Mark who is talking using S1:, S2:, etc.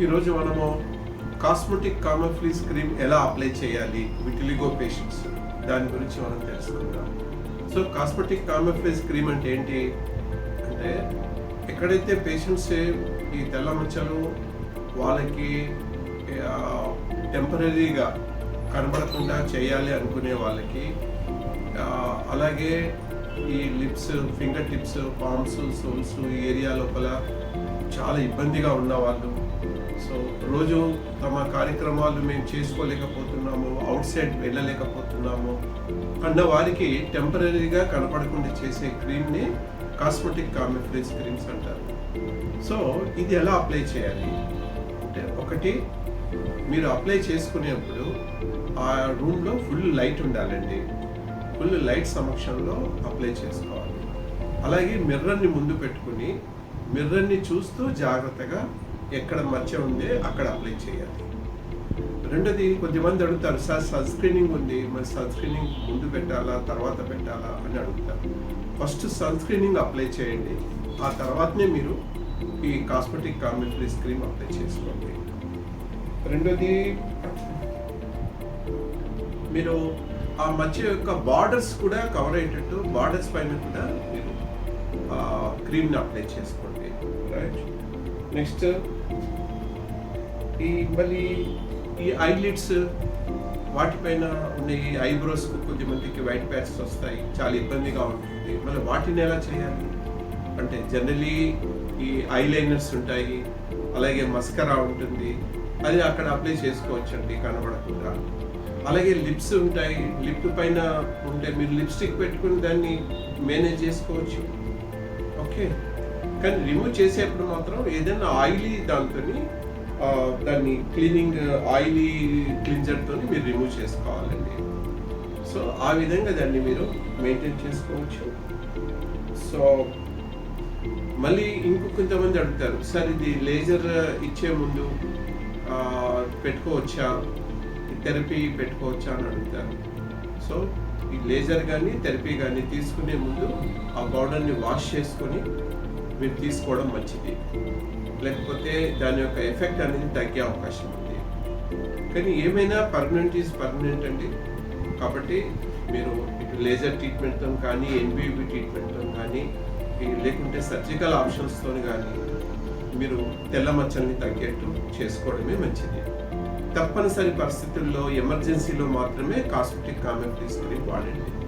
S1: ఈరోజు మనము cosmetic కామోఫ్లేజ్ cream ఎలా అప్లై చేయాలి విటిలిగో పేషెంట్స్, దాని గురించి మనం తెలుసుకుందాం. సో కాస్మెటిక్ కామోఫ్లేజ్ క్రీమ్ అంటే ఏంటి అంటే, ఎక్కడైతే పేషెంట్స్ ఈ తెల్ల మచ్చలు వాళ్ళకి టెంపరీగా కనబడకుండా చేయాలి అనుకునే వాళ్ళకి, అలాగే ఈ lips, finger tips, palms, souls ఈ ఏరియా లోపల చాలా ఇబ్బందిగా ఉన్నవాళ్ళు, సో రోజు తమ కార్యక్రమాలు మేము చేసుకోలేకపోతున్నాము, అవుట్ సైడ్ వెళ్ళలేకపోతున్నాము అన్న వారికి టెంపరీగా కనపడకుండా చేసే క్రీమ్ని కాస్మెటిక్ కామోఫ్లేజ్ క్రీమ్స్ అంటారు. సో ఇది ఎలా అప్లై చేయాలి అంటే, ఒకటి మీరు అప్లై చేసుకునేప్పుడు ఆ రూమ్లో ఫుల్ లైట్ ఉండాలండి. ఫుల్ లైట్ సమక్షంలో అప్లై చేసుకోవాలి. అలాగే మిర్రర్ని ముందు పెట్టుకుని మిర్రర్ని చూస్తూ జాగ్రత్తగా ఎక్కడ మచ్చ ఉందే అక్కడ అప్లై చేయాలి. రెండోది, కొద్దిమంది అడుగుతారు, సార్ సన్ స్క్రీనింగ్ ఉంది, మరి సన్ స్క్రీనింగ్ ముందు పెట్టాలా తర్వాత పెట్టాలా అని అడుగుతారు. ఫస్ట్ సన్ స్క్రీనింగ్ అప్లై చేయండి, ఆ తర్వాతనే మీరు ఈ కాస్మెటిక్ కామోఫ్లేజ్ క్రీమ్ అప్లై చేసుకోండి. రెండోది, మీరు ఆ మచ్చ యొక్క బార్డర్స్ కూడా కవర్ అయ్యేటట్టు బార్డర్స్ పైన కూడా మీరు క్రీమ్ని అప్లై చేసుకోండి. రైట్. నెక్స్ట్, మళ్ళీ ఈ ఐలిడ్స్ వాటిపైన ఉన్న ఈ ఐబ్రోస్కు కొద్దిమందికి వైట్ ప్యాచెస్ వస్తాయి, చాలా ఇబ్బందిగా ఉంటుంది. మళ్ళీ వాటిని ఎలా చేయాలి అంటే, జనరలీ ఈ ఐలైనర్స్ ఉంటాయి, అలాగే మస్కరా ఉంటుంది, అది అక్కడ అప్లై చేసుకోవచ్చండి కనబడకుండా. అలాగే లిప్స్ ఉంటాయి, లిప్ పైన ఉంటే మీరు లిప్స్టిక్ పెట్టుకుని దాన్ని మేనేజ్ చేసుకోవచ్చు. ఓకే, కానీ రిమూవ్ చేసేప్పుడు మాత్రం ఏదైనా ఆయిలీ దాన్ని క్లీనింగ్ ఆయిలీ క్లీన్జర్తో మీరు రిమూవ్ చేసుకోవాలండి. సో ఆ విధంగా దాన్ని మీరు మెయింటైన్ చేసుకోవచ్చు. సో మళ్ళీ కొంతమంది అడుగుతారు, సార్ ఇది లేజర్ ఇచ్చే ముందు పెట్టుకోవచ్చా, థెరపీ పెట్టుకోవచ్చా అని అడుగుతారు. సో ఈ లేజర్ కానీ థెరపీ కానీ తీసుకునే ముందు ఆ పౌడర్ని వాష్ చేసుకొని మీరు తీసుకోవడం మంచిది, లేకపోతే దాని యొక్క ఎఫెక్ట్ అనేది తగ్గే అవకాశం ఉంది. కానీ ఏమైనా పర్మనెంట్ ఈజ్ పర్మనెంట్ అండి. కాబట్టి మీరు ఇటు లేజర్ ట్రీట్మెంట్తో కానీ, ఎన్బిబి ట్రీట్మెంట్తో కానీ, లేకుంటే సర్జికల్ ఆప్షన్స్తో కానీ మీరు తెల్ల మచ్చల్ని తగ్గేట్టు చేసుకోవడమే మంచిది. తప్పనిసరి పరిస్థితుల్లో, ఎమర్జెన్సీలో మాత్రమే కాస్మెటిక్ కామోఫ్లేజ్ క్రీమ్ వాడండి.